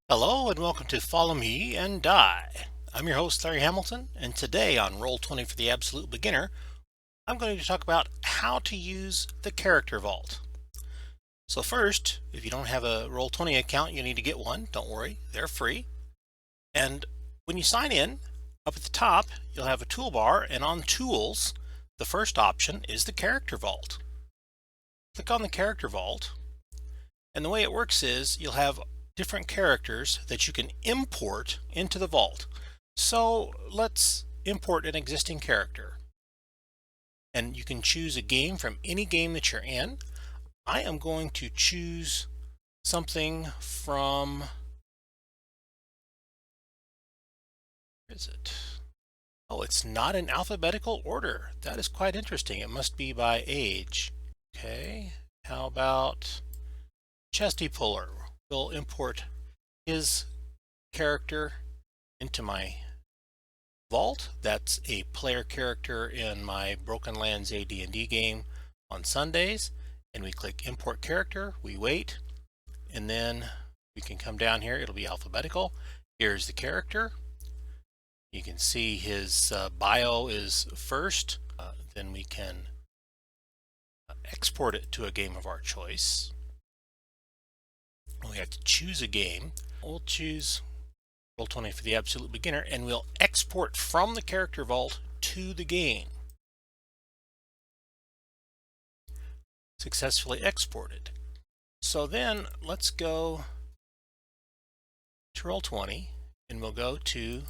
Hello and welcome to Follow Me and Die. I'm your host Larry Hamilton, and today on Roll20 for the Absolute Beginner, I'm going to talk about how to use the Character Vault. So first, if you don't have a Roll20 account, you need to get one. Don't worry, they're free. And when you sign in, up at the top, you'll have a toolbar, and on Tools, the first option is the Character Vault. Click on the Character Vault, and the way it works is you'll have different characters that you can import into the vault. So let's import an existing character. And you can choose a game from any game that you're in. I am going to choose something from, where is it? Oh, it's not in alphabetical order. That is quite interesting. It must be by age. Okay, how about Chesty Puller? We'll import his character into my vault. That's a player character in my Broken Lands AD&D game on Sundays. And we click import character, we wait, and then we can come down here. It'll be alphabetical. Here's the character. You can see his bio is first. Then we can export it to a game of our choice. We have to choose a game. We'll choose Roll20 for the Absolute Beginner, and we'll export from the Character Vault to the game. Successfully exported. So then let's go to Roll20, and we'll go to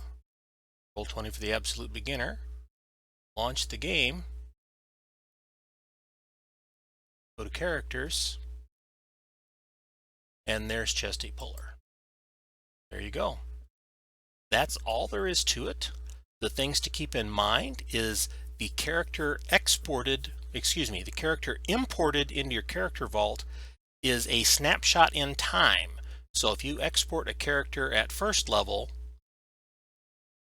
Roll20 for the Absolute Beginner, launch the game, go to Characters, and there's Chesty Puller. There you go. That's all there is to it. The things to keep in mind is the character the character imported into your character vault is a snapshot in time. So if you export a character at first level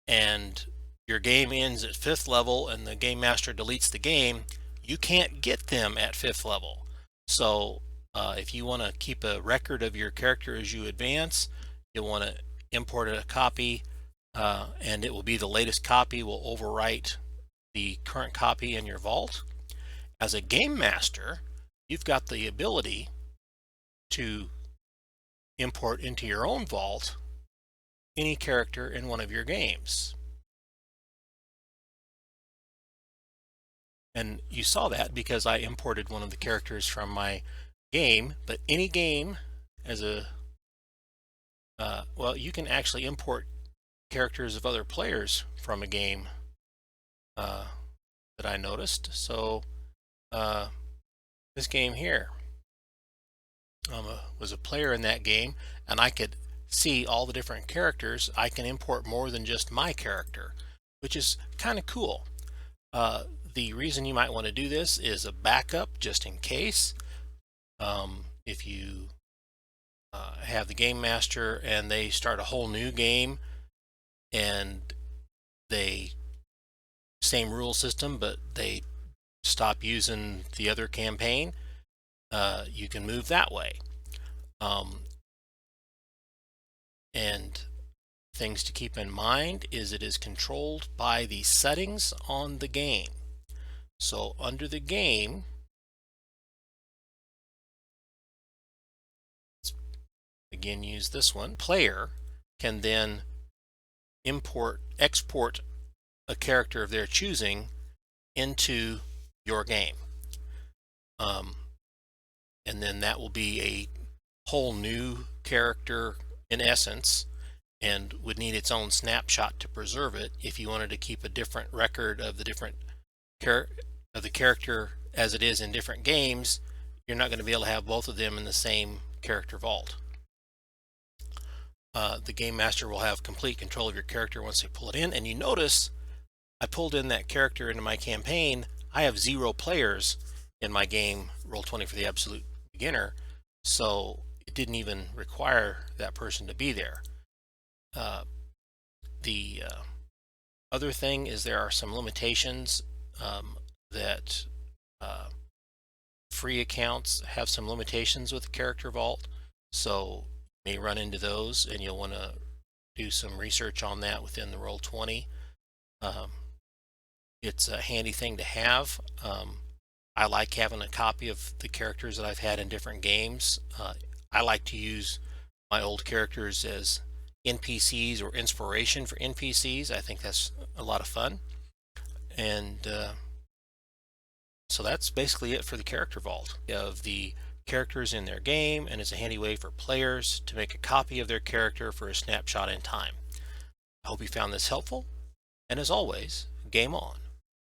and your game ends at 5th level and the game master deletes the game, you can't get them at 5th level. So if you want to keep a record of your character as you advance, you'll want to import a copy, and it will be the latest copy will overwrite the current copy in your vault. As a game master, you've got the ability to import into your own vault any character in one of your games. And you saw that because I imported one of the characters from my game, but any game as a well, you can actually import characters of other players from a game that I noticed. So this game here, was a player in that game, and I could see all the different characters. I can import more than just my character, which is kind of cool. The reason you might want to do this is a backup just in case. If you have the game master and they start a whole new game and they same rule system but they stop using the other campaign, you can move that way. And things to keep in mind is it is controlled by the settings on the game. So under the game, again, use this one. Player can then export a character of their choosing into your game. And then that will be a whole new character in essence and would need its own snapshot to preserve it if you wanted to keep a different record of the character as it is in different games. You're not going to be able to have both of them in the same character vault. The game master will have complete control of your character once they pull it in, and you notice I pulled in that character into my campaign. I have 0 players in my game Roll20 for the Absolute Beginner, so it didn't even require that person to be there. The other thing is there are some limitations that free accounts have some limitations with the character vault. So may run into those, and you'll want to do some research on that within the Roll20. Um, it's a handy thing to have. I like having a copy of the characters that I've had in different games. I like to use my old characters as NPCs or inspiration for NPCs. I think that's a lot of fun. And so that's basically it for the character vault of the characters in their game, and is a handy way for players to make a copy of their character for a snapshot in time. I hope you found this helpful, and as always, game on.